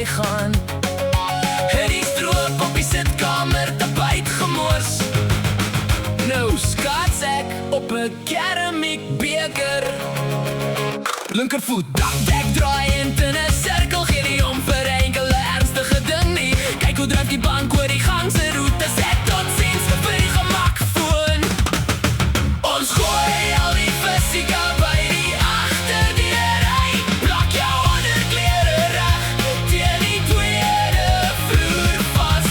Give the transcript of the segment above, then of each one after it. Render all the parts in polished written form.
verbygaan. Het die stroop op die sitkamer tapijt gemors. Nou skaats ek op 'n keramiek beker. Linkervoet dakdek draaiend in 'n sirkel, gee nie om vir enkele ernstige ding nie. Kyk hoe dryf die bank oor die gang se roete, sê tot ziens vir die gemakfoon. Ons gooi al die fisieka by die agterdeur uit. Plak jou onderklere reg teen die tweede vloer vas.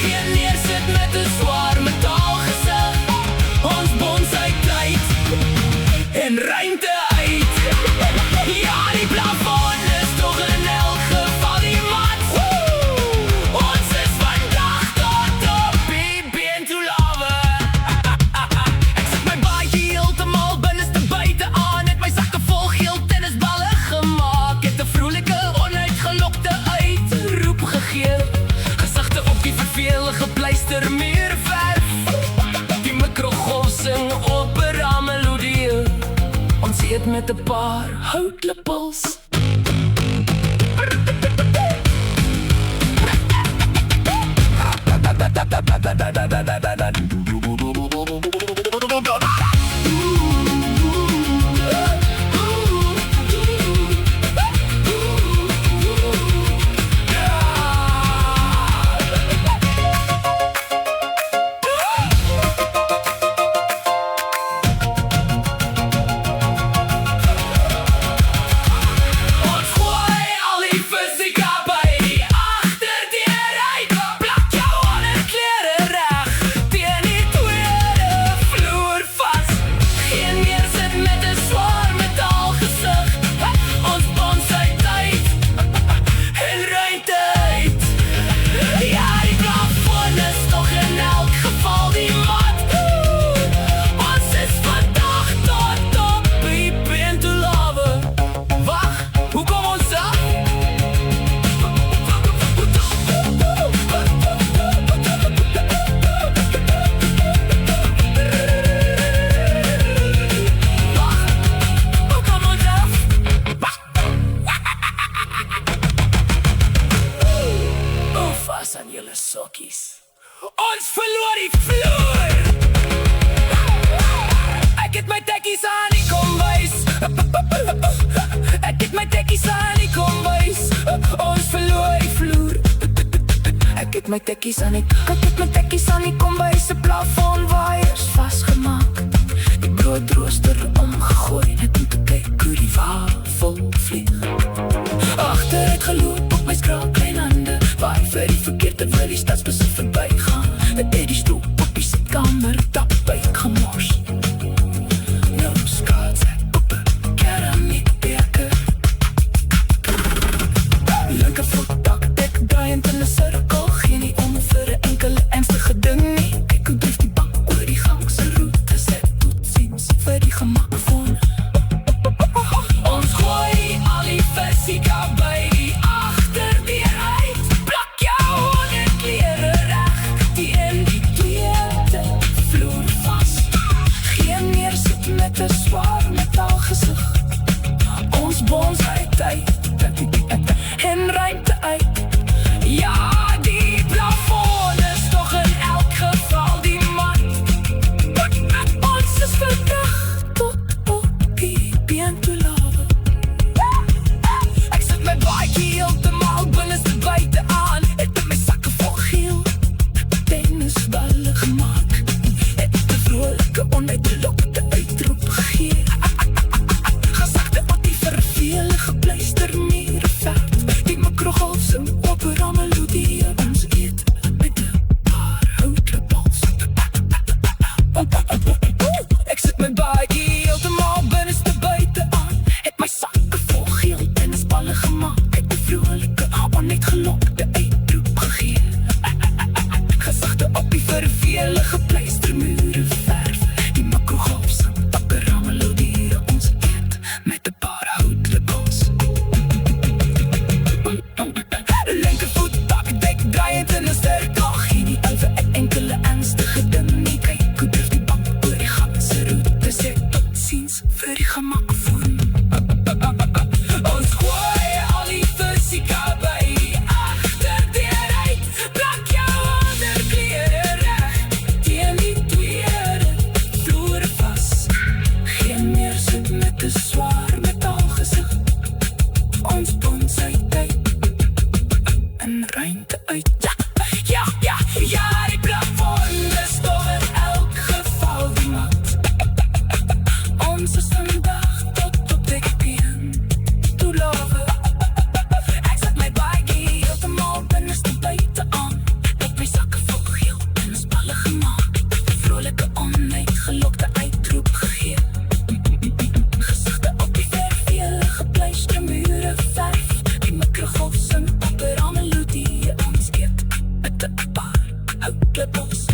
Geen neersit met 'n swaar metaalgesig. Ons bonsai tyd en ruimte uit. Ja, die plafon is toch in elk geval die mat. Ons is vandag tot op die been toe lawe. Ek sit my baadjie heeltemal binneste buite aan. Het my sakke vol geel tennisballe gemaak. Het 'n vroulike onuitgelokte uitroep gegee. Gesigte op die vervelige pleistermuurverf. Die mikrogolf sing opera melodie. Ons eet met 'n paar houtlippels. Aan julle sokkies. Ons verloor die vloer. Ek het my tekkies aan die kombuis. Ek het my tekkies aan die kombuis. Ons verloor die vloer. Ek het my tekkies aan die kombuis. Se plafon waaiers vasgemaak. Die broodrooster omgegooi, net om te kyk hoe die wafel vlieg. Agteruit geloop op my skraal klein hande. Waai vir die verkeerde wil die stadsbesit verbygaan. Het die stroop op die sitkamer tapijt gemors. Nou skaats ek op 'n keramiek beker. Linkervoet dakdek draaiend in 'n sirkel, gee nie om vir 'n enkele ernstige ding nie. Kyk hoe dryf die bank oor die gang se roete, sê tot ziens vir die gemakfoon. Ons gooi al die fisieka by die agterdeur uit. Plak jou onderklere reg teen die tweede vloer vas. Geen neersit met 'n swaar metaalgesig. Ons bonsai tyd en ruimte uit. Ja, die plafon is toch in elk geval die mat. Ons is vandag tot op die been toe lawe. Ek sit my baadjie heeltemal binneste buite aan. Het my sakke vol geel tennisballe gemaak. Het 'n vroulike onuitgelokte uitroep gegee. Gesagte op die vervelige pleister ons bonsai tyd in ruimte uit. Ja, die plafon is toch in elk geval die mat. Ons is vandag tot op die been toe love. Ek zet my baie heeltemal binneste buiten aan. Met my sakke vol geel en spalle gemaakt. Vrolike onheid, gelokte uitroep gegee. Gezichte op die verf, vele gepluiste mure verf. Die mikrogolf sing op een ramelodie. Ons eet met een paar houtlepels.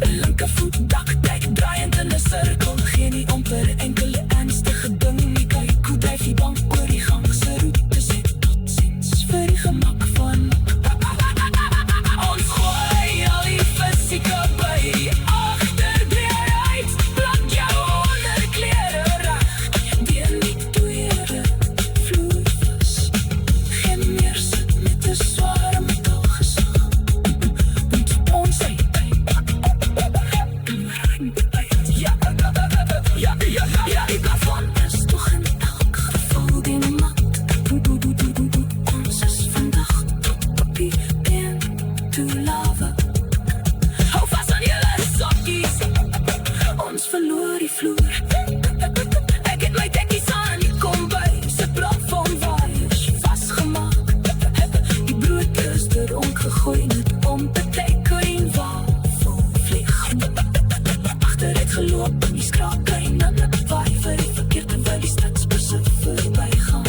Linke voet, dakdijk, draaiend in een cirkel. Geen nie om per enkele ernstige ding nie. Kyk hoe dryf die bank oor die gangse route. Sê tot ziens vir die gemak van. Ons gooi al die fysieke by die agterdeur uit. Plak jou onderklere reg deur die tweede vloeivas. Geen meer sit met 'n sware metalgesag. Want ons het ja, die plafon is toch in elk geval die mat. Ons is vandag tot op die been toe love. Hou vast aan julle sokkies, ons verloor die vloer. Ek het my dekkies aan die kombuis, die plafon waaiers vastgemaak. Die brood is eronk gegooi, net om te kyk hoe die wafel vlieg. Achteruit geloop in die skraapkyn en ek waai vir die verkeer terwyl die stadsbusse voorbij gaan.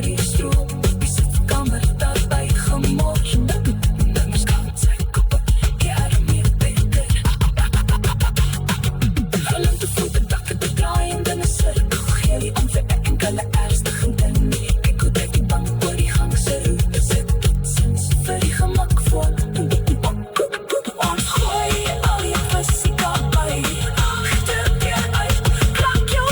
Die stroop op die sitkamer daarby gemors. Dan my skaatsak op 'n kermie beter. Gelinkte voete, dakke te draaiend in 'n sirkel. Gee die